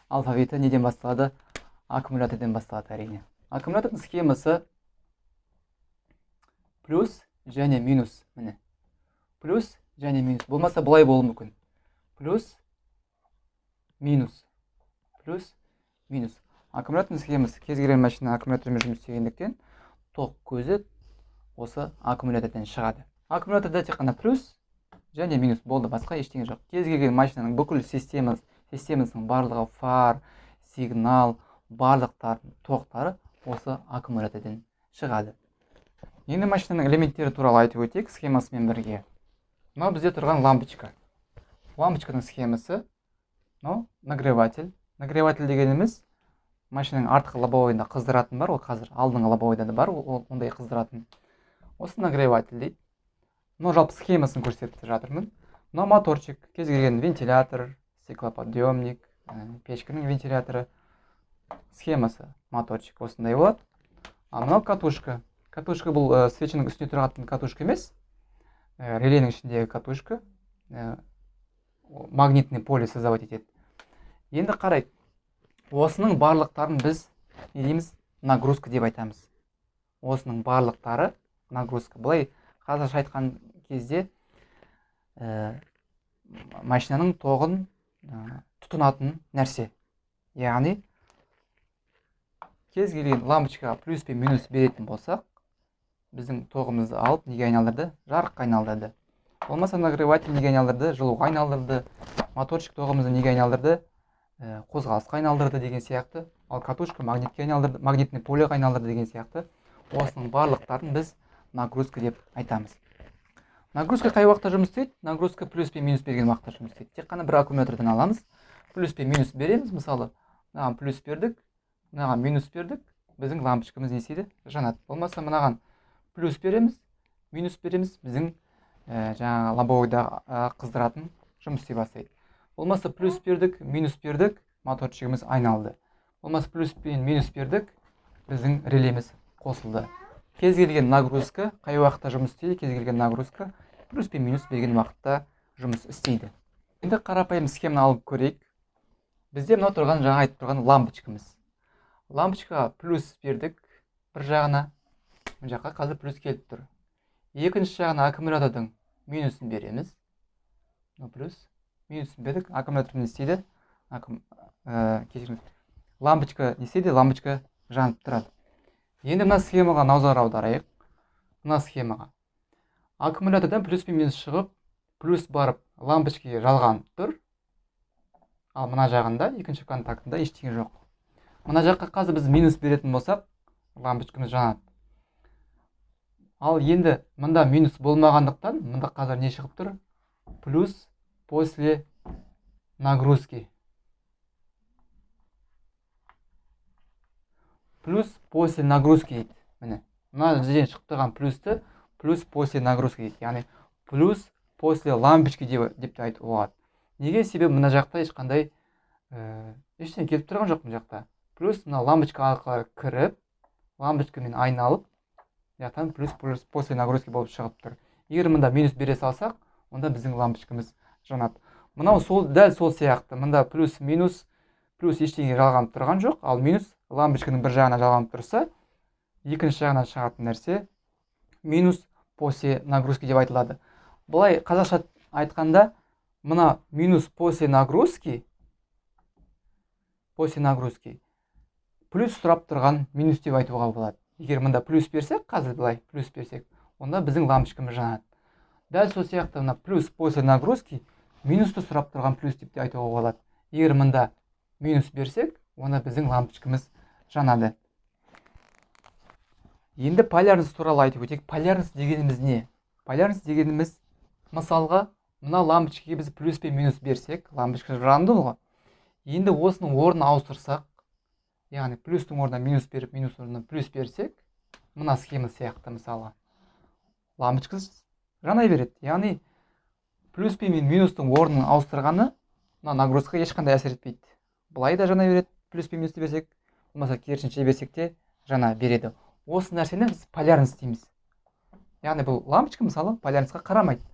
алфавиті неден басталады? Аккумулятордан басталады әрине. Аккумулятордың схемасы плюс және минус. Міне. Плюс және минус. Болмаса бұлай болуы мүмкін. Плюс минус. Плюс минус. Аккумулятордың схемасы кез келген машина аккумулятормен жұмыс істегендіктен тоқ көзі осы аккумулятордан шығады. Аккумуляторда тек қана плюс және минус болды, басқа ештеңе жоқ. Кез келген машинаның бүкіл системасының барлығы фар, сигнал, барлықтардың тоқтары осы аккумулятордан шығады. Енді машинаның элементтері туралы айтып өтейік схемасымен бірге. Мынау бізде тұрған лампочка. Лампочканың схемасы, нагреватель. Нагреватель дегеніміз машинаның артқы лобовойында қыздыратын бар, ол қазір алдыңғы лобовойда да бар, ондай қыздыратын. Осы нагреватель дейді. Мынау жалпы схемасын көрсетіп жатырмын. Мынау моторчик, кез келген вентилятор, стеклоподъемник, печканың вентиляторы. Схемасы моторчик осындай болады. А мынау катушка. Катушка бұл свеченің үстіне тұратын катушка емес, релейнің ішіндегі катушка, магнитный поле создавать етеді. Енді қарайық, осының барлықтарын біз не дейміз? Нагрузка деп айтамыз. Осының барлықтары нагрузка. Бұлай қазақша айтқан кезде машинаның тоғын тұтынатын нәрсе. Яғни кез келген лампочкаға плюс пен минус беретін болсақ, біздің тоғымызды алып неге айналдырды? Жарыққа айналдырды. Болмаса нагреватель неге айналдырды? Жылуға айналдырды. Моторчик тоғымызды неге айналдырды? Қозғалысқа айналдырды деген сияқты. Ал катушка магнитке айналдырды, магнитный полеға айналдырды деген сияқты. Осының барлықтарын біз нагрузка деп айтамыз. Нагрузка қай уақытта жұмыс істейді? Нагрузка плюс пен минус берген уақытта жұмыс істейді. Тек қана бір аккумулятордан аламыз. Плюс пен минус береміз, мысалы, мынаған плюс бердік, мынаған минус бердік, біздің лампочкамыз не істейді? Жанады. Болмаса мынаған плюс береміз, минус береміз, біздің жаңағы лобовойда қыздыратын жұмыс істей бастайды. Болмаса плюс бердік, минус бердік, моторчигіміз айналды. Болмаса плюс пен минус бердік, біздің релеміз қосылды. Кез келген нагрузка қай уақытта жұмыс істейді? Кез келген нагрузка плюс пен минус берген уақытта жұмыс істейді. Енді қарапайым схеманы алып көрейік. Бізде мынау тұрған, жаңа айтып тұрған лампочкамыз. Лампочкаға плюс бердік бір жағына, бұл жаққа қазір плюс келіп тұр. Екінші жағына аккумулятордың минусын береміз. Плюс минусын бердік, аккумулятор не істейді? Лампочка не істейді? Лампочка жанып тұрады. Енді мына схемаға назар аударайық. Мына схемаға аккумулятордан плюс пен минус шығып, плюс барып лампочкаға жалғанып тұр. Ал мына жағында, екінші контактында ештеңе жоқ. Мына жаққа қазір біз минус беретін болсақ, лампочкамыз жанады. Ал енді мында минус болмағандықтан, мында қазір не шығып тұр? Плюс после нагрузки. Плюс после нагрузки дейді. Міне, мына жерден шығып тұрған плюсті плюс после нагрузки дейді. Яғни плюс после лампочки деп те айтуға болады. Неге? Себебі мына жақта ешқандай ештеңе келіп тұрған жоқ мына жақта. Плюс мына лампочка арқылы кіріп, лампочкамен айналып, жақтан плюс после нагрузки болып шығып тұр. Егер мында минус бере салсақ, онда біздің лампочкамыз жанады. Мынау дәл сол сияқты. Мында плюс минус, плюс ештеңе жалғанып тұрған жоқ, ал минус лампочканың бір жағына жалғанып тұрса, екінші жағына шығатын нәрсе минус после нагрузки деп айтылады. Бұлай қазақша айтқанда, мына минус после нагрузки, плюс сұрап тұрған минус деп айтуға болады. Егер мында плюс берсек, қазір бұлай плюс берсек, онда біздің лампочкамыз жанады. Дәл сол сияқты мына плюс после нагрузки минусты сұрап тұрған плюс деп те айтуға болады. Егер мында минус берсек, онда біздің лампочкамыз жанады. Енді полярность туралы айтып өтейік. Полярность дегеніміз не? Полярность дегеніміз, мысалға, мына лампочкаға біз плюс пен минус берсек, лампочка жанды ғой. Енді осының орнын ауыстырсақ, яғни плюстың орнына минус беріп, минус орнына плюс берсек, мына схема сияқты мысалы, лампочка жанай береді. Яғни плюс пен минустың орнын ауыстырғаны мына нагрузкаға ешқандай әсер етпейді. Бұлай да жана береді, плюс пен минусты берсек, болмаса керісінше берсек те жана береді. Осы нәрсені біз полярность дейміз. Яғни бұл лампочка мысалы полярностьқа қарамайды.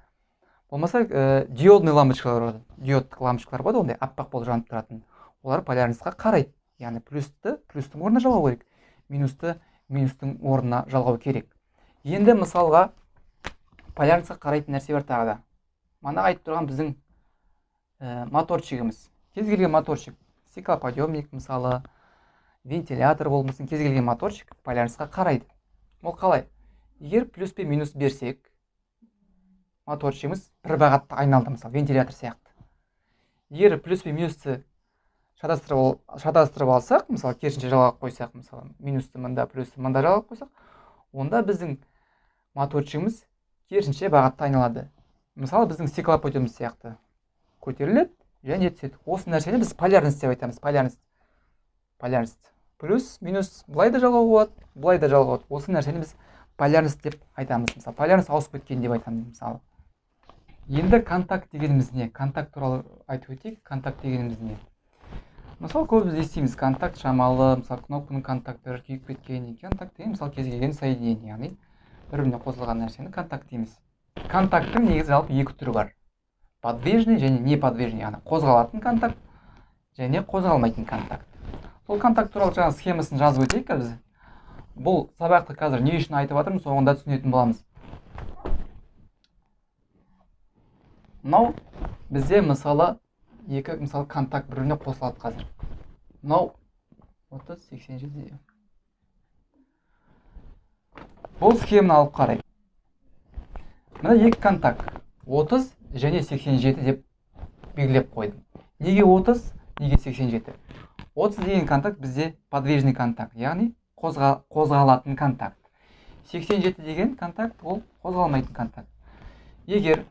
Болмаса диодный лампочкалар болады. Диодтық лампочкалар болады, ондай аппақ болып жанып тұратын. олар полярностьқа қарайды. Яғни плюсті плюстің орнына жалғау керек, минусты минустың орнына жалғау керек. Енді мысалға полярностьқа қарайтын нәрсе бар тағы да. Мана айтып тұрған біздің моторчигіміз. Кез келген моторчик, циклоподъемник мысалы, вентилятор болмасын, кез келген моторчик полярностьқа қарайды. Ол қалай? Егер плюс пен минус берсек, моторчигіміз бір бағытта айналды, мысалы вентилятор сияқты. Егер плюс пен минусты шатастырып алсақ, мысалы керісінше жалғап қойсақ, мысалы минусты мында, плюсты мында жалғап қойсақ, онда біздің моторчигіміз керісінше бағытта айналады. Мысалы біздің циклоподъемник сияқты көтеріледі және түседі. Осы нәрсені біз полярность деп айтамыз. Полярность. Плюс, минус былай да жалғау болады, былай да жалғау болады. Осы нәрсені біз полярность деп айтамыз. Мысалы полярность ауысып кеткен деп айтамыз мысалы. Енді контакт дегеніміз не? Контакт туралы айтып өтейік. Контакт дегеніміз не? Мысалы көбіміз естиміз контакт шамалы, мысалы кнопканың контакттары күйіп кеткен. Контакт деген мысалы кез келген соединение, яғни бір-біріне қосылған нәрсені контакт дейміз. Контакттың негізі жалпы екі түрі бар. Подвижный және неподвижный, яғни қозғалатын контакт және қозғалмайтын контакт. Сол контакт туралы жаңа схемасын жазып өтейік біз. Бұл сабақты қазір не үшін айтып жатырмын, соңында түсінетін боламыз. Мынау бізде мысалы екі контакт бір-біріне қосылады қазір. Мынау 30-87. Бұл схеманы алып қарайық. Мына екі контакт 30 және 87 деп белгілеп қойдым. Неге 30, неге 87? 30 деген контакт бізде подвижный контакт, яғни қозғалатын контакт. 87 деген контакт ол қозғалмайтын контакт. Егер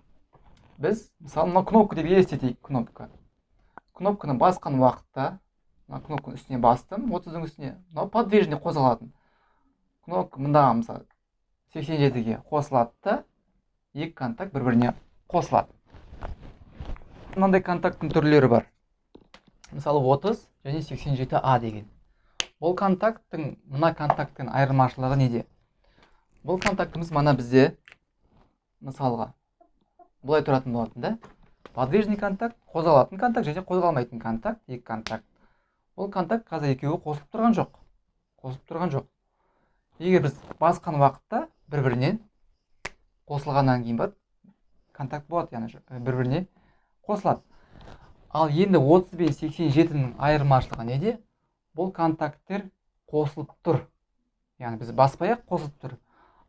біз мысалы мына кнопка деп елестетейік, кнопканы басқан уақытта, кнопканың үстіне бастым, 30-ның үстіне, мынау подвижный қозғалатын. Кнопка мындағы мысалы 87-ге қосылады да, екі контакт бір-біріне қосылады. Мынандай контакттың түрлері бар. Мысалы 30 және 87А деген. Бұл контакттың мына контакттың айырмашылығы неде? Бұл контактымыз мана бізде мысалға бұлай тұратын болатын да. Подвижный контакт, қозғалатын контакт және қозғалмайтын контакт, екі контакт. Бұл контакт қазір екеуі қосылып тұрған жоқ. Егер біз басқан уақытта бір-бірінен қосылғаннан кейін бар контакт болады, яғни бір-біріне қосылады. Ал енді 30 пен 87-ның айырмашылығы неде? Бұл контакттер қосылып тұр. Яғни біз баспай-ақ қосылып тұр.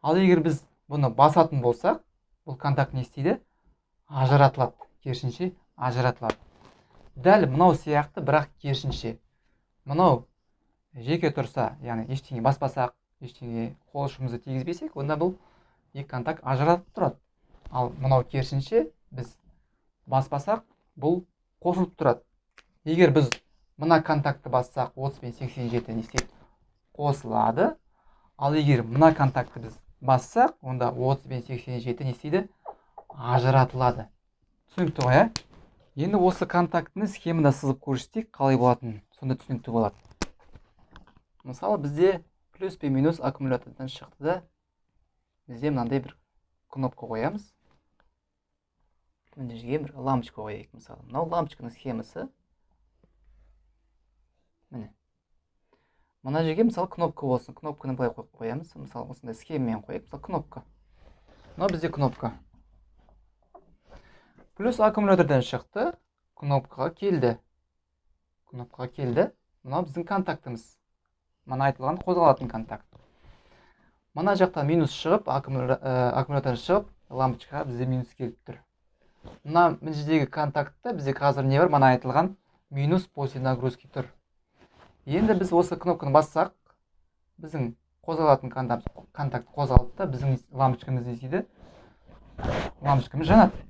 Ал егер біз бұны басатын болсақ, бұл контакт не істейді? Ажыратылады, керісінше ажыратылады. Дәл мынау сияқты, бірақ керісінше. Мынау жеке тұрса, яғни ештеңе баспасақ, ештеңе қол ұшымызды тигізбесек, онда бұл екі контакт ажыратып тұрады. Ал мынау керісінше біз баспасақ, бұл қосылып тұрады. Егер біз мына контактты бассақ, 30 пен 87 не істейді? Қосылады. Ал егер мына контактты біз бассақ, онда 30 пен 87 не істейді? Ажыратылады. Түсінікті ғой, Енді осы контактыны схемада сызып көрсетсек, қалай болатынын сонда түсінікті болады. Мысалы бізде плюс пен минус аккумулятордан шықты да, бізде мынандай бір кнопка қоямыз. Мына жерге бір лампочка қояйық мысалы. Мынау лампочканың схемасы. Міне. Мына жерге мысалы кнопка болсын. Кнопканы былай қойып қоямыз. Мысалы осындай схемамен қояйық. Мысалы кнопка. Мынау бізде кнопка. Плюс аккумулятордан шықты, кнопкаға келді. Мынау біздің контактымыз. Мына айтылған қозғалатын контакт. Мына жақта минус шығып, аккумулятор шығып, лампочкаға бізде минус келіп тұр. Мына жердегі контактта бізде қазір не бар? Мына айтылған минус после нагрузки тұр. Енді біз осы кнопканы бассақ, біздің қозғалатын контакт қозғалды да, біздің лампочкамыз не істейді? Лампочкамыз жанады.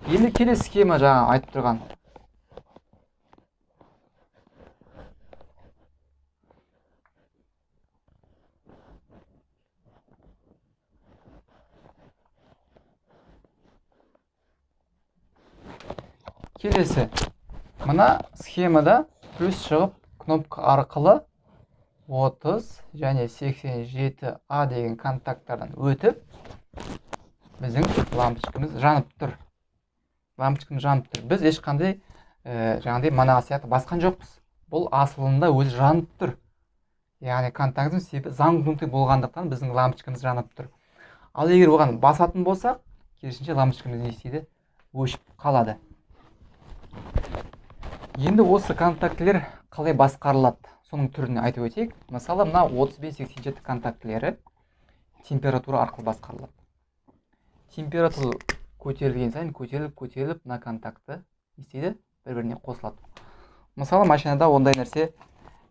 Енді келесі схема жаңа айтып тұрған. Келесі. Мына схемада плюс шығып, кнопка арқылы 30 және 87А деген контакттардан өтіп, біздің лампочкамыз жанып тұр. Біз ешқандай жаңағыдай мана сияқты басқан жоқпыз. бұл асылында өзі жанып тұр. Яғни контактінің себебі замкнутый болғандықтан біздің лампочкамыз жанып тұр. Ал егер оған басатын болсақ, керісінше лампочкамыз не істейді? Өшіп қалады. Енді осы контактілер қалай басқарылады? Соның түрін айтып өтейік. Мысалы, мына 35-87 контактілері температура арқылы басқарылады. Температура көтерілген сайын көтеріліп, мына контакты не істейді? Бір-біріне қосылады. Мысалы, машинада ондай нәрсе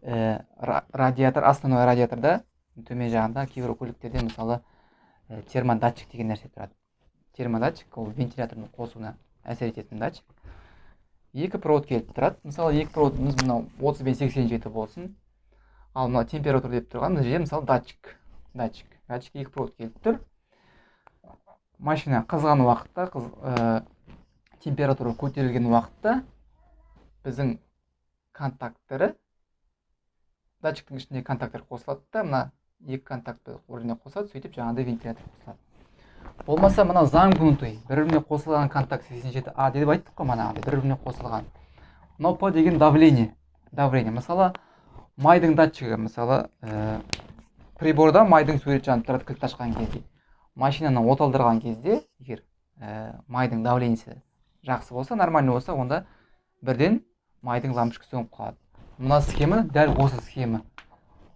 радиатор, основной радиаторда төмен жағында кейбір көліктерде мысалы термодатчик деген нәрсе тұрады. Термодатчик ол вентилятордың қосуына әсер ететін датчик. Екі провод келіп тұрады. Мысалы, екі проводымыз мынау 35-87 болсын. Ал мына температура деп тұрған жерде мысалы датчик екі провод келіп тұр. Машина қызған уақытта, температура көтерілген уақытта біздің контакттары, датчиктің ішінде контакттар қосылады да, мына екі контакты біріне қосады, сөйтіп жаңағыдай вентилятор қосылады. Болмаса, мынау замкнутый, бір-біріне қосылған контакт 87А деп айттық қой, манағыдай бір-біріне қосылған. Мынау P деген давление. Мысалы, майдың датчигі, мысалы, приборда майдың сурет жанып тұрады кілт ашқан кезде. Машинаны оталдырған кезде, егер майдың давлениесі жақсы болса, нормальный болса, онда бірден майдың лампочкасы сөніп қалады. Мына схема дәл осы схема.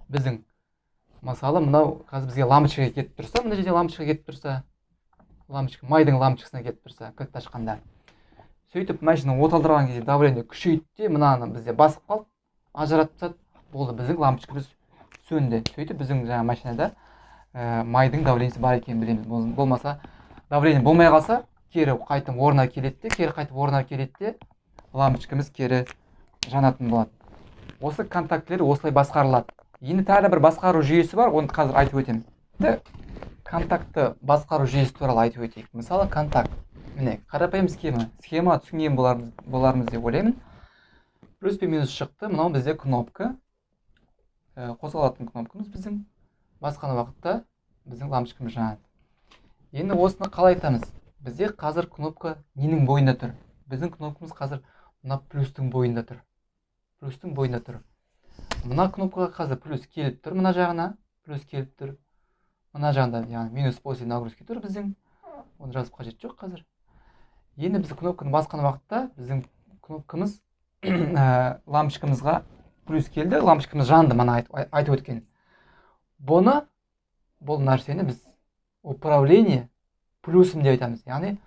Біздің, мысалы, мынау қазір бізге лампочкаға кетіп тұрса, мына жерде лампочкаға кетіп тұрса, майдың лампочкасына кетіп тұрса, кілт ашқанда. Сөйтіп, машина оталдырған кезде давление күшейді, мынаны бізде басып қалып, ажыратып болды, біздің лампочкамыз сөнді. Сөйтіп, біздің жаңа машинада майдың давлениесі бар екенін білеміз. Болмаса, давление болмай қалса, кері қайтып орнына келеді, лампочкамыз кері жанатын болады. Осы контактілер осылай басқарылады. Енді тағы бір басқару жүйесі бар, оны қазір айтып өтемін. Контактты басқару жүйесі туралы айтып өтейік. Мысалы, контакт. Міне, қарапайым схема түсінген болармыз деп ойлаймын. Плюс пен минус шықты. Мынау бізде кнопка. Қозғалатын кнопкамыз біздің. Басқан уақытта біздің лампочкамыз жанады. Енді осыны қалай айтамыз? Бізде қазір кнопка ненің бойында тұр? Біздің кнопкамыз қазір мына плюстың бойында тұр. Мына кнопкаға қазір плюс келіп тұр, мына жағына плюс келіп тұр. Мына жағында, яғни минус после нагрузки тұр біздің. Оны жазып қажет жоқ қазір. Енді біз кнопканы басқан уақытта біздің кнопкамыз лампочкамызға плюс келді, лампочкамыз жанды, мана айтып өткен. Бұл нәрсені біз управление плюсым деп айтамыз. Яғни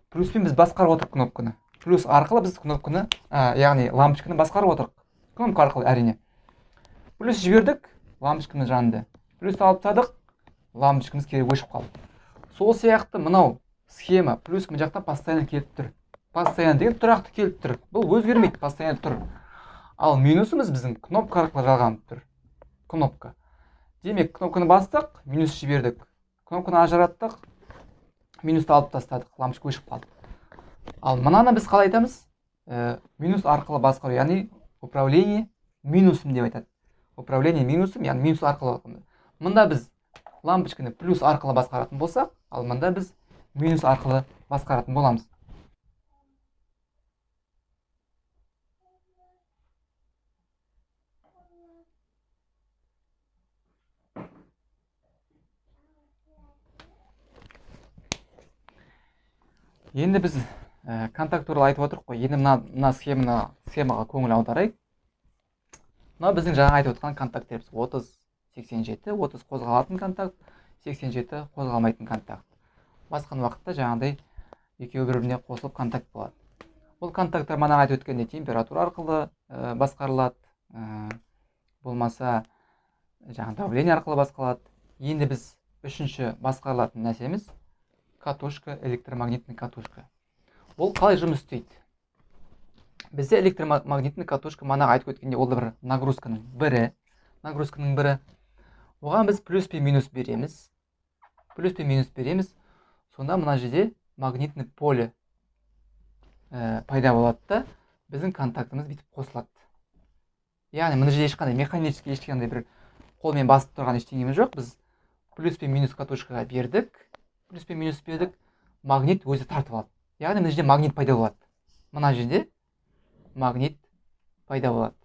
плюспен біз басқарып отырық кнопканы. Плюс арқылы біз кнопканы, яғни лампочканы басқарып отырық. Кнопка арқылы әрине. Плюс жібердік, лампочкамыз жанды. Плюс алып тастадық, лампочкамыз кері өшіп қалды. Сол сияқты мынау схема плюс мына жақта постоянно келіп тұр. Постоянно деген тұрақты келіп тұр. Бұл өзгермейді, постоянно тұр. Ал минусымыз біздің кнопка арқылы жалғанып тұр. Кнопка. Демек, кнопканы бастық, минус жібердік. Кнопканы ажыраттық, минусты алып тастадық, лампочка өшіп қалды. Ал мынаны біз қалай айтамыз? Минус арқылы басқару, яғни управление минусым деп айтады. Управление минусым, яғни минус арқылы. Мында біз лампочканы плюс арқылы басқаратын болсақ, ал мында біз минус арқылы басқаратын боламыз. Енді біз контакт туралы айтып отырық қой. Енді мына схемаға көңіл аударайық. Мына біздің жаңа айтып отқан контакттеріміз 30-87, 30 қозғалатын контакт, 87 қозғалмайтын контакт. Басқан уақытта жаңағыдай екеуі бір-біріне қосылып контакт болады. Бұл контакттар мана айтып өткенде температура арқылы басқарылады, болмаса жаңа давление арқылы басқарылады. Енді біз үшінші басқарылатын нәрсеміз катушка, электромагнитный катушка. Бұл қалай жұмыс істейді? Бізде электромагнитный катушка мана айтып өткенде ол бір нагрузканың бірі. Оған біз плюс пен минус береміз. Сонда мына жерде магнитный поле пайда болады да, біздің контактымыз бүйтіп қосылады. Яғни мына жерде ешқандай механический ешқандай бір қолмен басып тұрған ештеңеміз жоқ. Біз плюс пен минус катушкаға бердік. Магнит өзі тартып алады. Яғни мына жерде магнит пайда болады. Мына жерде магнит пайда болады.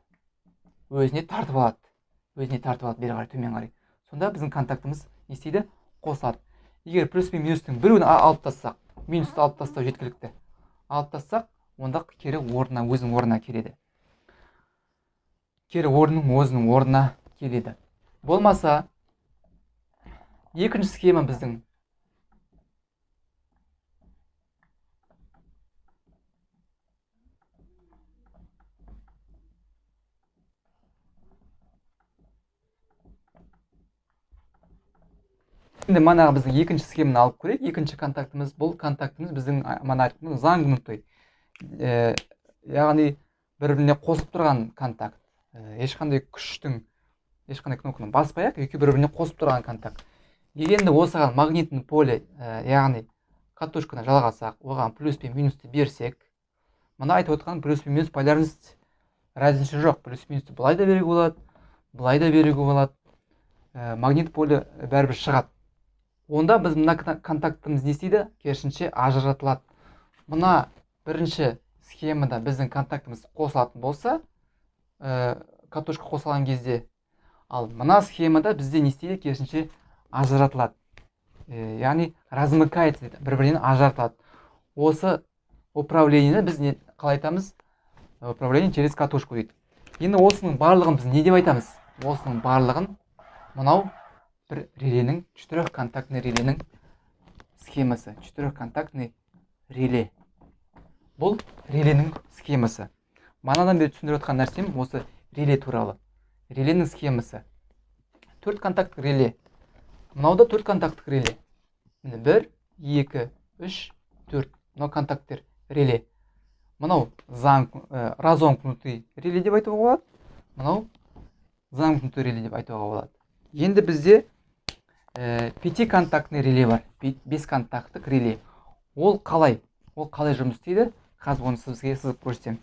өзіне тартып алады. Бері қарай, төмен қарай. Сонда біздің контактымыз не істейді? Қосылады. Егер плюс пен минустың біреуін алып тассақ, минусты алып тастау жеткілікті. Алып тассақ, онда кері өзінің орнына келеді. Кері өзінің орнына келеді. Болмаса, екінші схема біздің енді манағы біздің екінші схеманы алып көрейік. Екінші контактымыз, бұл контактымыз біздің мана айтқан замкнутый, яғни бір-біріне қосып тұрған контакт. Ешқандай кнопканы баспай-ақ, екеуі бір-біріне қосып тұрған контакт. Дегенде осыған магнитный поле, яғни катушканы жалғасақ, оған плюс пен минусты берсек, мына айтып отқан плюс пен минус полярность разница жоқ. Плюс минусты былай да беруге болады, былай да беруге болады. Магнит поле бәрібір шығады. Онда біз мына контактымыз не істейді? Керісінше ажыратылады. Мына бірінші схемада біздің контактымыз қосылатын болса, катушка қосылған кезде, ал мына схемада бізде не істейді? Керісінше ажыратылады. Яғни размыкается, бір-бірінен ажыратылады. Осы управлениені біз қалай айтамыз? Управление через катушку дейді. Енді осының барлығын біз не деп айтамыз? Осының барлығын мынау бір реленің, четырехконтактный реленің схемасы. Четырехконтактный реле. Бұл реленің схемасы. Манадан бері түсіндіріп отқан нәрсем осы реле туралы. Реленің схемасы. Төрт контакттық реле. Мынау да төрт контакттық реле. 1, 2, 3, 4. Мынау контакттер реле. Мынау разомкнутый реле деп айтуға болады. Мынау замкнутый реле деп айтуға болады. Енді бізде пятиконтактный реле бар. Бесконтакттық реле. Ол қалай жұмыс істейді? Қазір оны сізге сызып көрсетем.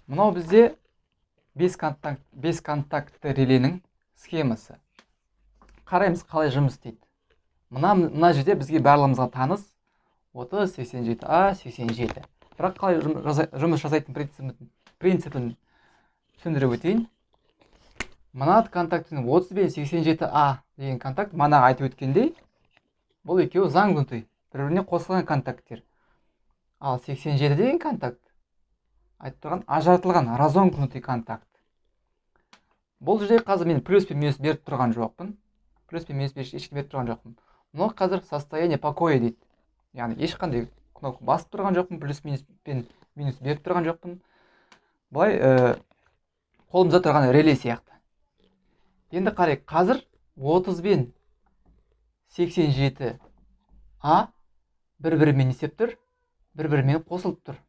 Мынау бізде бесконтактты реленің схемасы. Қараймыз қалай жұмыс істейді. Мына жерде бізге барлығымызға таныс 30, 87А, 87. Бірақ қалай жұмыс жасайтын принципін түсіндіріп өтейін. Мына контактының 30 бен 87А деген контакт манаға айтып өткендей, бұл екеуі замкнутый, бір-біріне қосылған контакттер. Ал 87 деген контакт айтып тұрған ажыратылған разомкнутый контакт. Бұл жерде қазір мен плюс пен минус беріп тұрған жоқпын. Плюс пен минус ешкім беріп тұрған жоқпын. Мұны қазір состояние покоя дейді. Яғни ешқандай кнопка басып тұрған жоқпын, плюс пен минус беріп тұрған жоқпын. Бұлай қолымызда тұрған реле сияқты. Енді қарайық, қазір 30 бен 87А бір-бірімен есеп тұр, бір-бірімен қосылып тұр.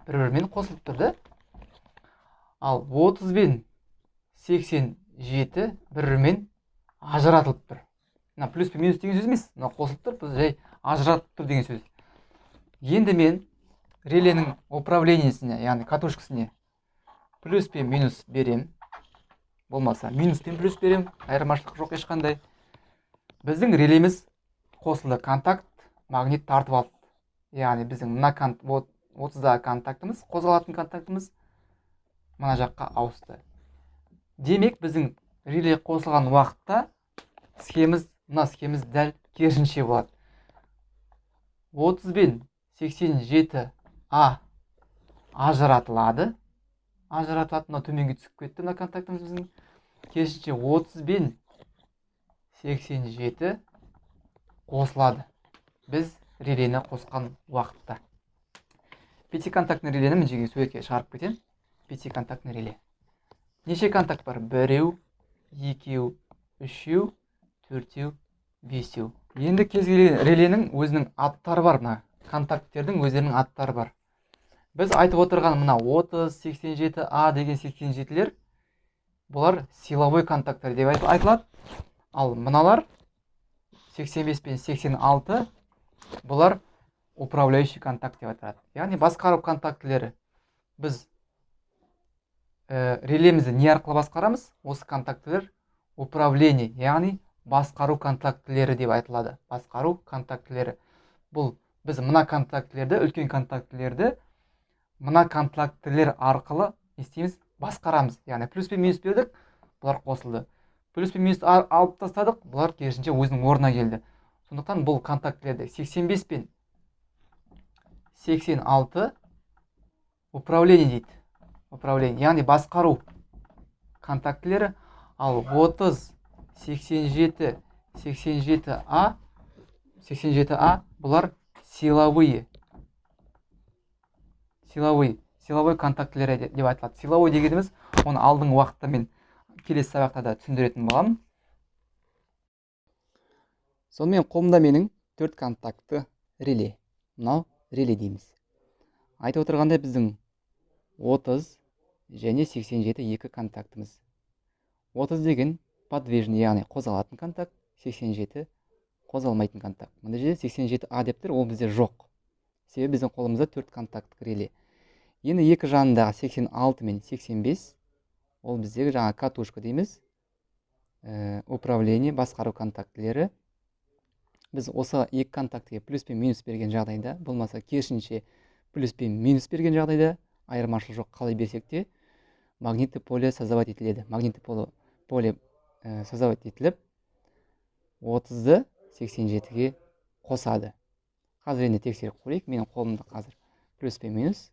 Бір-бірімен қосылып тұр, да? Ал 30 бен 87 бір-бірімен ажыратылып тұр. Плюс пен минус деген сөз емес, қосылып тұр, біз жай ажыратылып тұр деген сөз. Енді мен реленің управлениесіне, яғни катушкасіне плюс пен минус берем. Болмаса минус пен плюс берем, айырмашылық жоқ ешқандай. Біздің релеміз қосылды, контакт магнит тартып алды. Яғни біздің мына 30-дағы контактымыз, қозғалатын контактымыз мына жаққа ауысты. Демек біздің реле қосылған уақытта мына схеміз дәл керісінше болады. 30 бен 87А ажыратылады. Мына төменге түсіп кетті мына контактымыз біздің. Керісінше 30 бен 87 қосылады. Біз релені қосқан уақытта. Пятиконтактный релені мен жерге суретке шығарып кетем. Пятиконтактный реле. Неше контакт бар? 1, 2, 3, 4, 5. Енді кез келген реленің өзінің аттары бар, мына контакттердің өздерінің аттары бар. Біз айтып отырған мына 30, 87А деген 87-лер, бұлар силовой контакттар деп айтылады. Ал мыналар 85 пен 86, бұлар управляющий контакт деп айтылады. Яғни басқару контактілері. Біз релемізді не арқылы басқарамыз? Осы контактілер управление, яғни басқару контактілері деп айтылады. Басқару контактілері. Бұл біз мына контактілерді, үлкен контактілерді мына контактілер арқылы не істейміз? Басқарамыз. Яғни плюс пен минус бердік, бұлар қосылды. Плюс пен минус алып тастадық, бұлар керісінше өзінің орнына келді. Сондықтан бұл контактілерді 85 пен 86 управление дейді. Управление, яғни басқару контактілері. Ал 30, 87, 87А бұлар силовые. Силовой контактілері деп айтылады. Силовой дегеніміз, оны алдыңғы уақытта мен келесі сабақта да түсіндіретін боламын. Сонымен қолымда менің 4 контакты реле. Мынау реле дейміз. Айтып отырғандай біздің 30 және 87 екі контактымыз. 30 деген подвижный, яғни қозғалатын контакт, 87 қозғалмайтын контакт. Мына жерде 87А деп тұр, ол бізде жоқ. Себебі біздің қолымызда 4 контакт реле. Енді екі жанындағы 86 мен 85, ол біздегі жаңа катушка дейміз, управление, басқару контактілері. Біз осы екі контактіге плюс пен минус берген жағдайда, болмаса керісінше плюс пен минус берген жағдайда, айырмашылық жоқ, қалай берсек те, магнитті поле создавать етіледі. Магнитті поле создавать етіліп, 30-ды 87-ге қосады. Қазір енді тексеріп көрейік. Менің қолымда қазір плюс пен минус.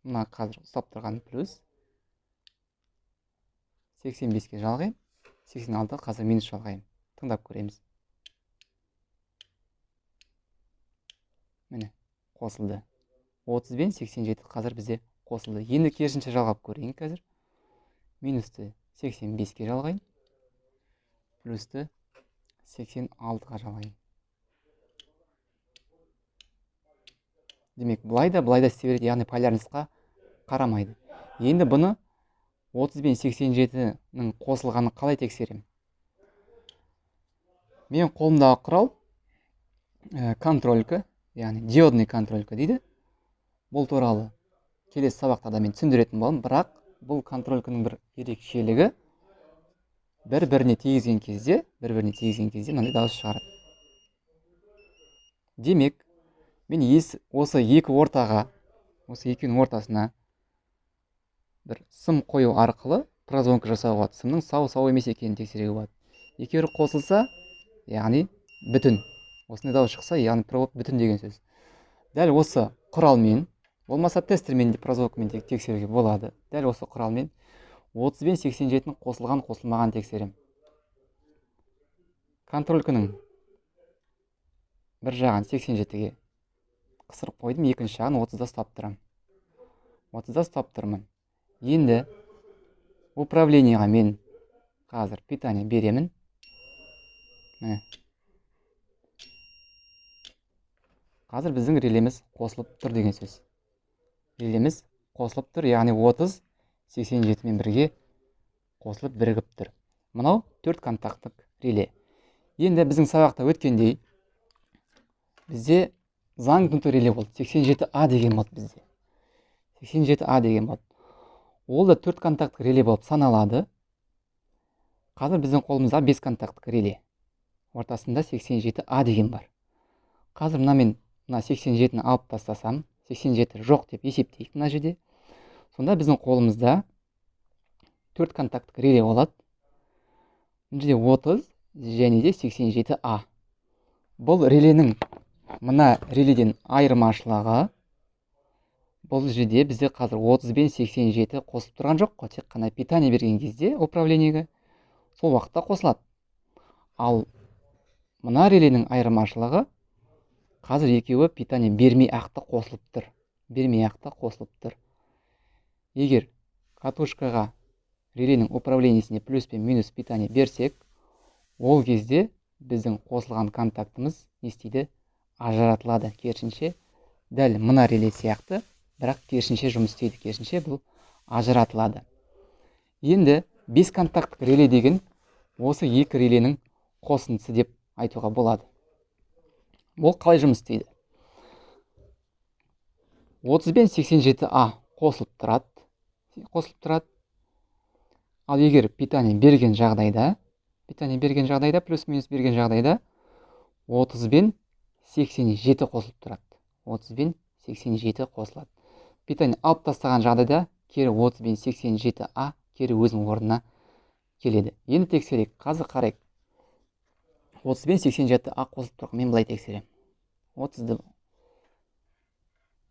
Мына қазір ұстап тұрған плюс. 85-ке жалғайым. 86-ға қазір минус жалғайым. Тыңдап көреміз. Міне, қосылды. 30 бен 87 қазір бізде қосылды. Енді керісінше жалғап көрейін қазір. Минусты 85-ке жалғайын. Плюсті 86-ға жалғайын. Демек, бұлайда істей береді, яғни полярностьқа қарамайды. Енді бұны 30 бен 87-нің қосылғаны қалай тексерем? Мен қолымдағы құрал контролька, яғни диодный контролька дейді. Бұл туралы келесі сабақтарда мен түсіндіретін боламын, бірақ бұл контрольканың бір ерекшелігі бір-біріне тигізген кезде мынандай дауыс шығарады. Демек, мен осы екі ортаға, осы екеуінің ортасына бір сым қою арқылы прозвонка жасауға болады. Сымның сау емес екенін тексеруге болады. Екеуі қосылса, яғни бүтін. Осындай дауыс шықса, яғни провод бүтін деген сөз. Дәл осы құралмен, болмаса тестермен де прозвонкамен тексеруге болады. Дәл осы құралмен 30 бен 87-ның қосылмаған тексерем. Контрольканың бір жағын 87-ге қысырып қойдым, екінші жағын 30-да ұстап тұрмын. Енді управлениеға мен қазір питание беремін. Қазір біздің релеміз қосылып тұр деген сөз. Релеміз қосылып тұр, яғни 30 87-мен бірге қосылып бірігіп тұр. Мынау 4 контакттық реле. Енді біздің сабақта өткендей бізде замкнутый реле болды. 87А деген болды бізде. 87А деген болды. Ол да 4 контакттық реле болып саналады. Қазір біздің қолымызда 5 контакттық реле. Ортасында 87А деген бар. Қазір мына 87-ні алып тастасам, 87 жоқ деп есептейік мына жерде. Сонда біздің қолымызда 4 контакттық реле болады. Мына жерде 30 және де 87А. Бұл реленің мына реледен айырмашылығы, бұл жерде бізде қазір 30 бен 87 қосылып тұрған жоқ қой, тек қана питание берген кезде управлениеге сол уақытта қосылады. Ал мына реленің айырмашылығы, қазір екеуі питание бермей ақты қосылып тұр. Егер катушкаға реленің управлениесіне плюс пен минус питание берсек, ол кезде біздің қосылған контактымыз не істейді? Ажыратылады. Керісінше дәл мына реле сияқты, бірақ керісінше жұмыс істейді. Керісінше бұл ажыратылады. Енді 5 контакттық реле деген осы екі реленің қосындысы деп айтуға болады. Бұл қалай жұмыс істейді? 30 бен 87А қосылып тұрады. Ал егер питание берген жағдайда, плюс-минус берген жағдайда 30 бен 87 қосылып тұрады. 30 бен 87 қосылады. питание алып тастаған жағдайда кері 30 бен 87А кері өзінің орнына келеді. Енді тексерейік. Қазір қарайық. 30 бен 87А қосылып тұр. Мен былай тексерем. 30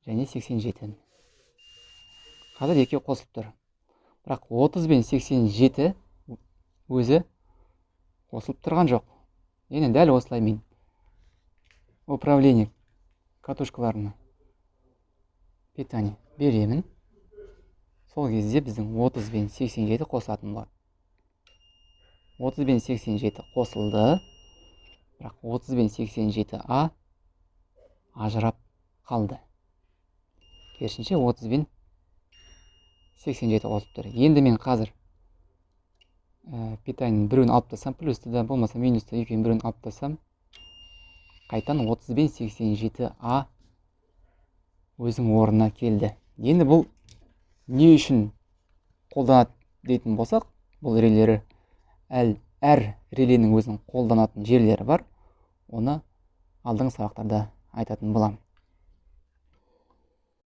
және 87. Қазір екеуі қосылып тұр. Бірақ 30 бен 87 өзі қосылып тұрған жоқ. Енді дәл осылай мен управление катушкаларына питание беремін. Сол кезде біздің 30 бен 87 қосатын болады. 30 бен 87 қосылды. Бірақ 30 бен 87А ажырап қалды. Керісінше 30 бен 87 қосылып тұр. Енді мен қазір питаниенің біреуін алып тастасам, плюсті да болмаса минусты екеуінің біреуін алып тастасам, қайтадан 30 бен 87А өзінің орнына келді. Енді бұл не үшін қолданады дейтін болсақ, бұл релелері әр реленің өзінің қолданатын жерлері бар. Оны алдыңғы сабақтарда айтатын боламын.